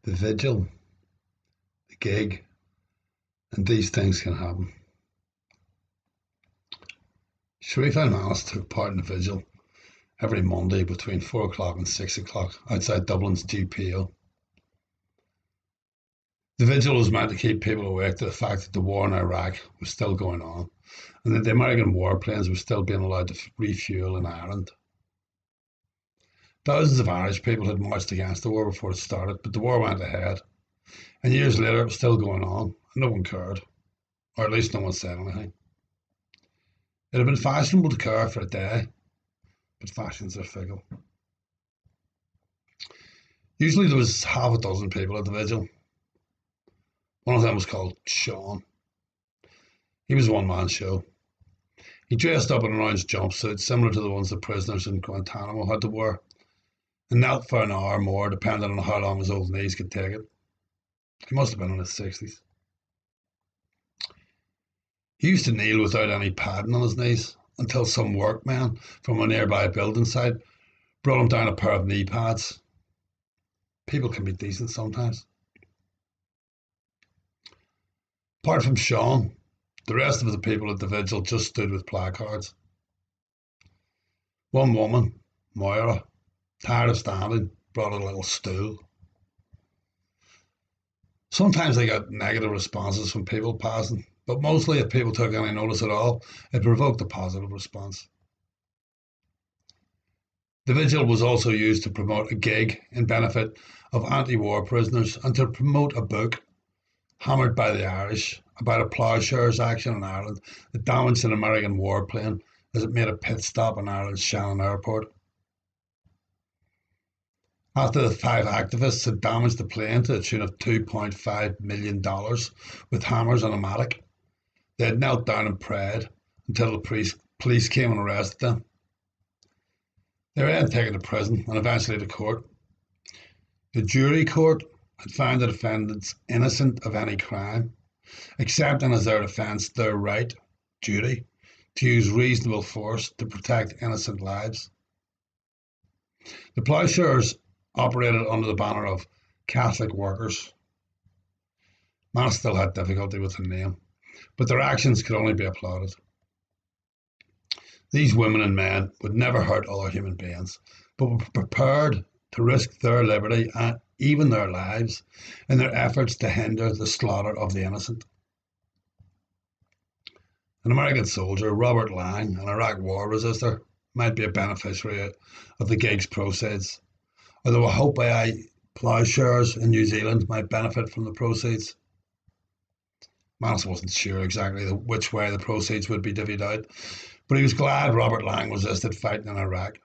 The vigil, the gig, and these things can happen. Sharif and Manus took part in the vigil every Monday between 4 o'clock and 6 o'clock outside Dublin's GPO. The vigil was meant to keep people awake to the fact that the war in Iraq was still going on and that the American warplanes were still being allowed to refuel in Ireland. Thousands of Irish people had marched against the war before it started, but the war went ahead, and years later it was still going on, and no one cared, or at least no one said anything. It had been fashionable to care for a day, but fashions are fickle. Usually there was half a dozen people at the vigil. One of them was called Sean. He was a one-man show. He dressed up in an orange jumpsuit similar to the ones the prisoners in Guantanamo had to wear, and knelt for an hour or more depending on how long his old knees could take it. He must have been in his 60s. He used to kneel without any padding on his knees until some workmen from a nearby building site brought him down a pair of knee pads. People can be decent sometimes. Apart from Sean, the rest of the people at the vigil just stood with placards. One woman, Moira, tired of standing, brought a little stool. Sometimes they got negative responses from people passing, but mostly if people took any notice at all, it provoked a positive response. The vigil was also used to promote a gig in benefit of anti-war prisoners and to promote a book, hammered by the Irish, about a ploughshares action in Ireland that damaged an American warplane as it made a pit stop in Ireland's Shannon Airport. After the five activists had damaged the plane to the tune of $2.5 million with hammers and a mattock, they had knelt down and prayed until the police came and arrested them. They were then taken to prison and eventually to court. The jury court had found the defendants innocent of any crime, accepting as their defence their right, duty, to use reasonable force to protect innocent lives. The ploughshares operated under the banner of Catholic Workers. Manus still had difficulty with the name, but their actions could only be applauded. These women and men would never hurt other human beings, but were prepared to risk their liberty and even their lives in their efforts to hinder the slaughter of the innocent. An American soldier, Robert Lang, an Iraq war resister, might be a beneficiary of the gig's proceeds, although a Hopi ploughshares in New Zealand might benefit from the proceeds. Manus wasn't sure exactly which way the proceeds would be divvied out, but he was glad Robert Lang resisted fighting in Iraq,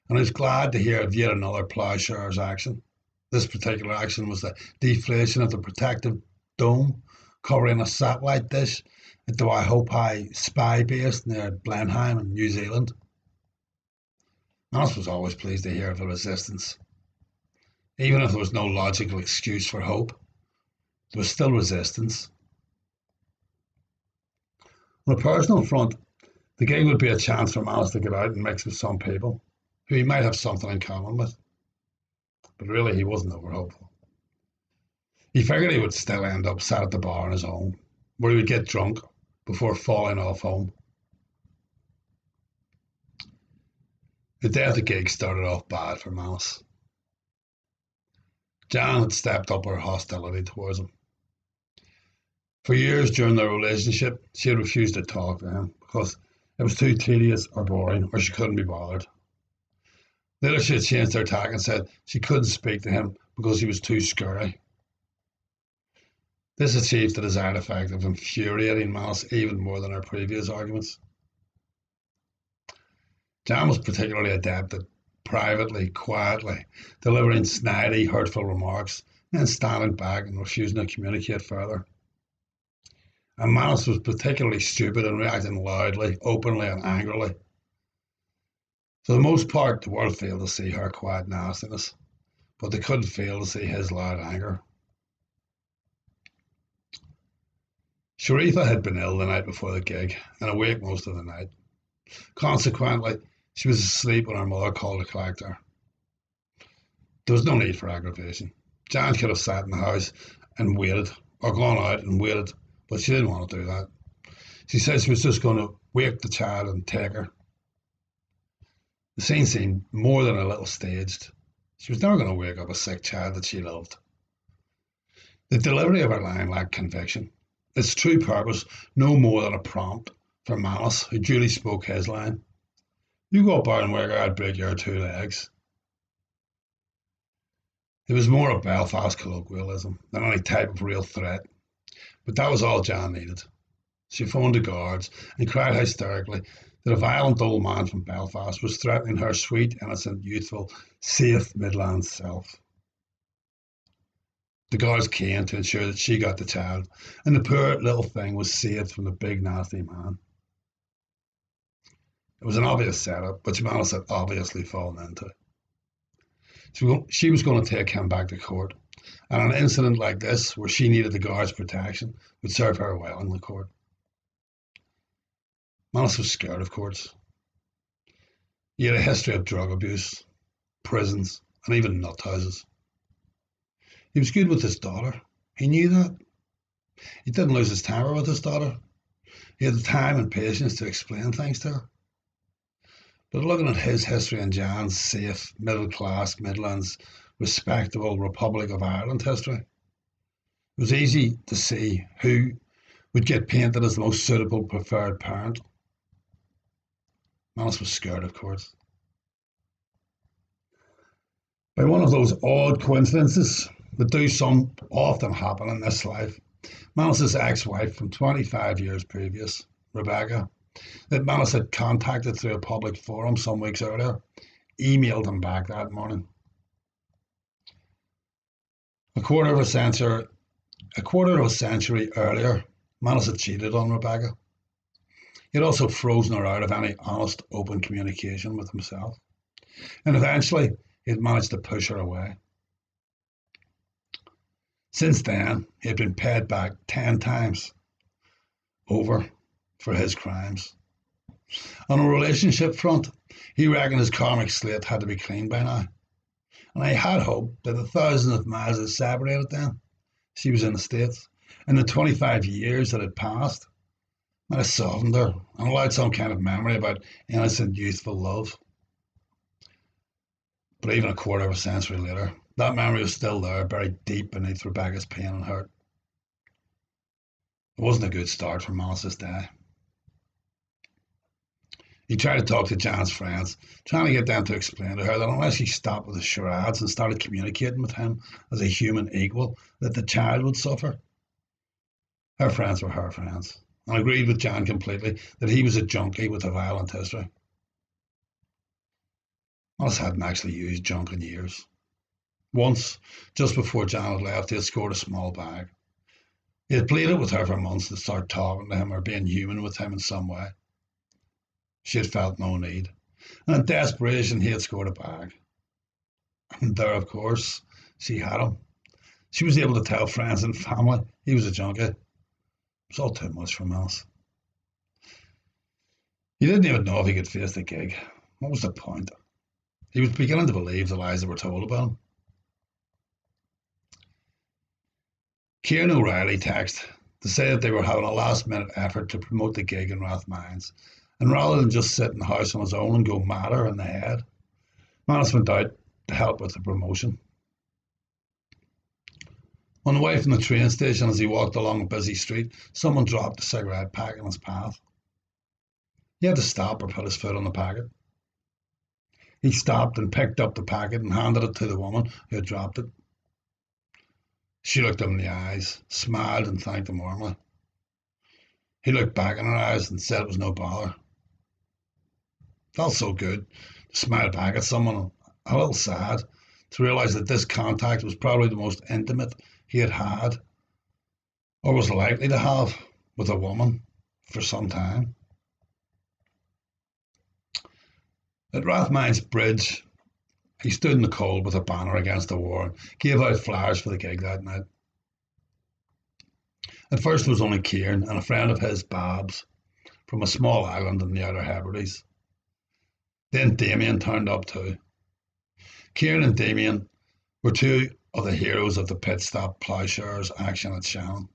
and he was glad to hear of yet another ploughshares action. This particular action was the deflation of the protective dome covering a satellite dish at the Waihopai spy base near Blenheim in New Zealand. Manus was always pleased to hear of the resistance. Even if there was no logical excuse for hope, there was still resistance. On a personal front, the gig would be a chance for Manus to get out and mix with some people who he might have something in common with. But really, he wasn't over hopeful. He figured he would still end up sat at the bar in his home, where he would get drunk before falling off home. The day of the gig started off bad for Manus. Jan had stepped up her hostility towards him. For years during their relationship, she had refused to talk to him because it was too tedious or boring, or she couldn't be bothered. Later she had changed her tack and said she couldn't speak to him because he was too scary. This achieved the desired effect of infuriating Manus even more than her previous arguments. Jan was particularly adept at privately, quietly, delivering snidey, hurtful remarks, and then standing back and refusing to communicate further. And Manus was particularly stupid in reacting loudly, openly, and angrily. For the most part, the world failed to see her quiet nastiness, but they couldn't fail to see his loud anger. Sharifa had been ill the night before the gig and awake most of the night. Consequently, she was asleep when her mother called to collect her. There was no need for aggravation. Jan could have sat in the house and waited, or gone out and waited, but she didn't want to do that. She said she was just going to wake the child and take her. The scene seemed more than a little staged. She was never going to wake up a sick child that she loved. The delivery of her line lacked conviction. Its true purpose no more than a prompt for Manus, who duly spoke his line. You go up there and wake her, I'd break your two legs. It was more a Belfast colloquialism than any type of real threat, but that was all Jan needed. She phoned the guards and cried hysterically that a violent old man from Belfast was threatening her sweet, innocent, youthful, safe Midlands self. The guards came to ensure that she got the child, and the poor little thing was saved from the big nasty man. It was an obvious setup, which Manus had obviously fallen into. She was going to take him back to court, and an incident like this, where she needed the guards' protection, would serve her well in the court. Manus was scared of courts. He had a history of drug abuse, prisons, and even nut houses. He was good with his daughter. He knew that. He didn't lose his temper with his daughter. He had the time and patience to explain things to her. But looking at his history and Jan's safe, middle-class, Midlands, respectable Republic of Ireland history, it was easy to see who would get painted as the most suitable preferred parent. Manus was scared of courts. By one of those odd coincidences that do some often happen in this life, Manus's ex-wife from 25 years previous, Rebecca, that Manus had contacted through a public forum some weeks earlier, emailed him back that morning. A quarter of a century earlier, Manus had cheated on Rebecca. He had also frozen her out of any honest, open communication with himself. And eventually, he had managed to push her away. Since then, he had been paid back 10 times over for his crimes. On a relationship front, he reckoned his karmic slate had to be cleaned by now. And I had hoped that the thousands of miles that separated them, she was in the States, and the 25 years that had passed, might have softened her and allowed some kind of memory about innocent, youthful love. But even a quarter of a century later, that memory was still there, buried deep beneath Rebecca's pain and hurt. It wasn't a good start for Manus's day. He tried to talk to Jan's friends, trying to get them to explain to her that unless she stopped with the charades and started communicating with him as a human equal, that the child would suffer. Her friends were her friends, and agreed with Jan completely that he was a junkie with a violent history. Manus hadn't actually used junk in years. Once, just before Jan had left, he had scored a small bag. He had pleaded with her for months to start talking to him or being human with him in some way. She had felt no need, and in desperation he had scored a bag. And there, of course, she had him. She was able to tell friends and family he was a junkie. It was all too much for Manus. He didn't even know if he could face the gig. What was the point? He was beginning to believe the lies that were told about him. Kieran O'Reilly texted to say that they were having a last-minute effort to promote the gig in Rathmines, and rather than just sit in the house on his own and go madder in the head, Manus went out to help with the promotion. On the way from the train station, as he walked along a busy street, someone dropped a cigarette pack in his path. He had to stop or put his foot on the packet. He stopped and picked up the packet and handed it to the woman who had dropped it. She looked him in the eyes, smiled and thanked him warmly. He looked back in her eyes and said it was no bother. Felt so good to smile back at someone, a little sad to realise that this contact was probably the most intimate he had had or was likely to have with a woman for some time. At Rathmines Bridge, he stood in the cold with a banner against the war and gave out flyers for the gig that night. At first it was only Kieran and a friend of his, Babs, from a small island in the Outer Hebrides. Then Damien turned up too. Kieran and Damien were two of the heroes of the pit stop ploughshares action at Shannon.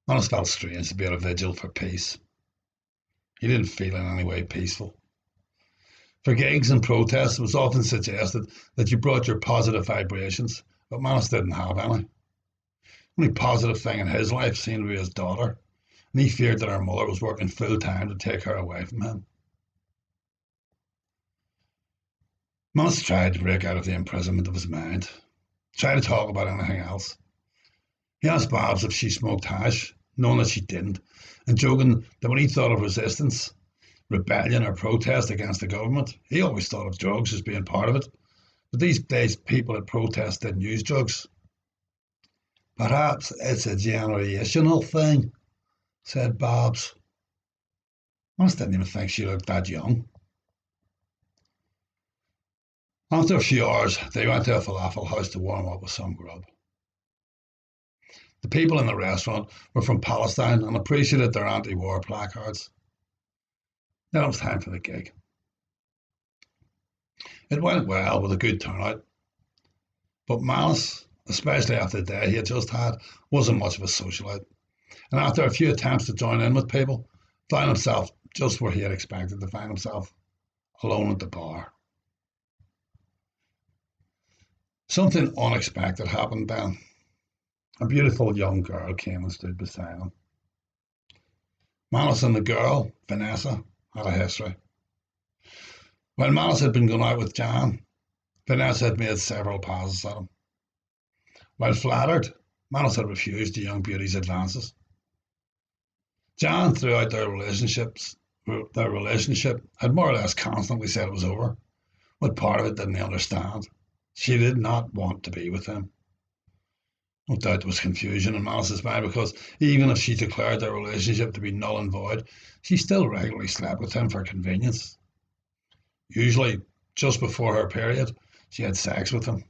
Manus felt strange to be at a vigil for peace. He didn't feel in any way peaceful. For gigs and protests, it was often suggested that you brought your positive vibrations, but Manus didn't have any. The only positive thing in his life seemed to be his daughter, and he feared that her mother was working full time to take her away from him. Manus tried to break out of the imprisonment of his mind, tried to talk about anything else. He asked Babs if she smoked hash, knowing that she didn't, and joking that when he thought of resistance, rebellion, or protest against the government, he always thought of drugs as being part of it. But these days, people at protest didn't use drugs. Perhaps it's a generational thing, said Babs. Manus didn't even think she looked that young. After a few hours, they went to a falafel house to warm up with some grub. The people in the restaurant were from Palestine and appreciated their anti-war placards. Then it was time for the gig. It went well with a good turnout, but Manus, especially after the day he had just had, wasn't much of a socialite, and after a few attempts to join in with people, found himself just where he had expected to find himself, alone at the bar. Something unexpected happened then. A beautiful young girl came and stood beside him. Manus and the girl, Vanessa, had a history. When Manus had been going out with Jan, Vanessa had made several passes at him. While flattered, Manus had refused the young beauty's advances. Jan, throughout their relationship, had more or less constantly said it was over. What part of it didn't he understand? She did not want to be with him. No doubt there was confusion in Manus's mind because even if she declared their relationship to be null and void, she still regularly slept with him for convenience. Usually, just before her period, she had sex with him.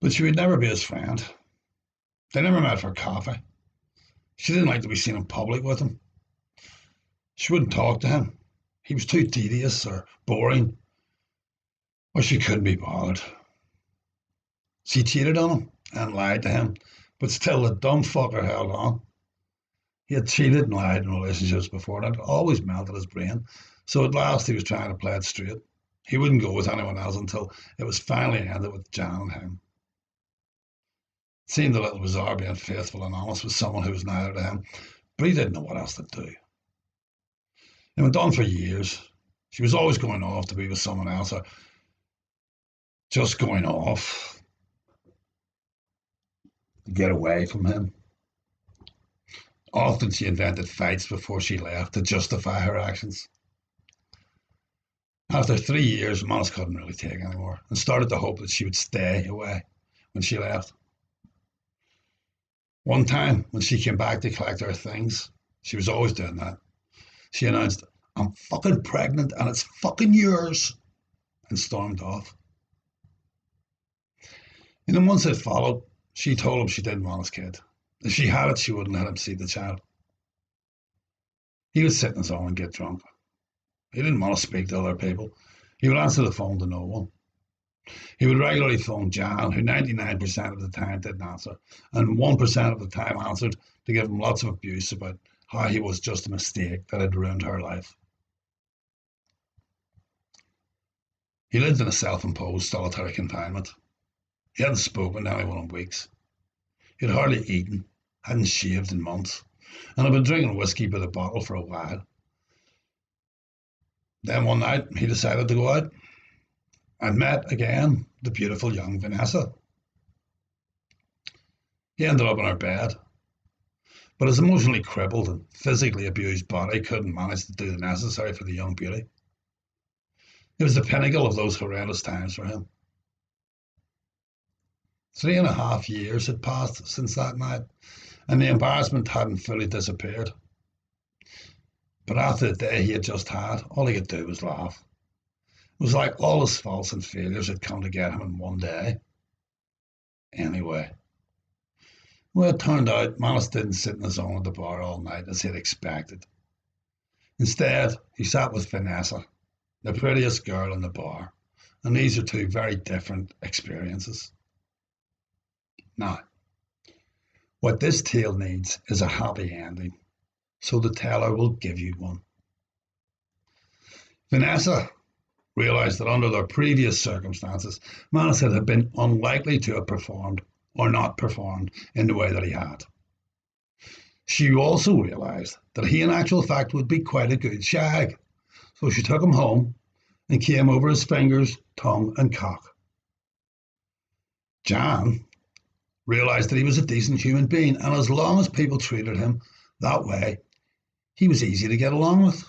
But she would never be his friend. They never met for coffee. She didn't like to be seen in public with him. She wouldn't talk to him. He was too tedious or boring, or she couldn't be bothered. She cheated on him and lied to him, but still the dumb fucker held on. He had cheated and lied in relationships before, and it always melted his brain. So at last he was trying to play it straight. He wouldn't go with anyone else until it was finally ended with Jan and him. It seemed a little bizarre being faithful and honest with someone who was neither to him, but he didn't know what else to do. It went on for years. She was always going off to be with someone else, or just going off to get away from him. Often she invented fights before she left to justify her actions. After 3 years, Manus couldn't really take anymore and started to hope that she would stay away when she left. One time, when she came back to collect her things, she was always doing that. She announced, "I'm fucking pregnant and it's fucking yours," and stormed off. In the months that followed, she told him she didn't want his kid. If she had it, she wouldn't let him see the child. He would sit in his own and get drunk. He didn't want to speak to other people. He would answer the phone to no one. He would regularly phone Jan, who 99% of the time didn't answer, and 1% of the time answered to give him lots of abuse about how he was just a mistake that had ruined her life. He lived in a self-imposed solitary confinement. He hadn't spoken to anyone in weeks. He had hardly eaten, hadn't shaved in months, and had been drinking whiskey by the bottle for a while. Then one night he decided to go out and met again the beautiful young Vanessa. He ended up in her bed, but his emotionally crippled and physically abused body couldn't manage to do the necessary for the young beauty. It was the pinnacle of those horrendous times for him. 3.5 years had passed since that night, and the embarrassment hadn't fully disappeared. But after the day he had just had, all he could do was laugh. It was like all his faults and failures had come to get him in one day. Anyway, well, it turned out Manus didn't sit in his own at the bar all night as he had expected. Instead, he sat with Vanessa, the prettiest girl in the bar, And these are two very different experiences. Now, what this tale needs is a happy ending, so the teller will give you one. Vanessa realised that under their previous circumstances, Manus had been unlikely to have performed or not performed in the way that he had. She also realised that he in actual fact would be quite a good shag, so she took him home and came over his fingers, tongue and cock. Jan realised that he was a decent human being, and as long as people treated him that way, he was easy to get along with.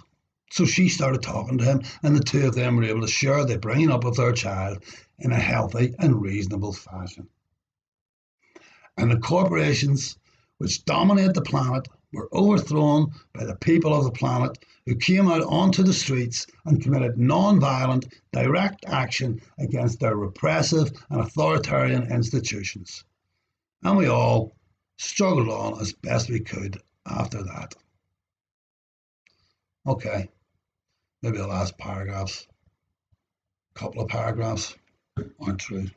So she started talking to him, and the two of them were able to share the bringing up of their child in a healthy and reasonable fashion. And the corporations which dominate the planet were overthrown by the people of the planet who came out onto the streets and committed non-violent, direct action against their repressive and authoritarian institutions. And we all struggled on as best we could after that. Okay, maybe the last paragraphs, couple of paragraphs aren't true.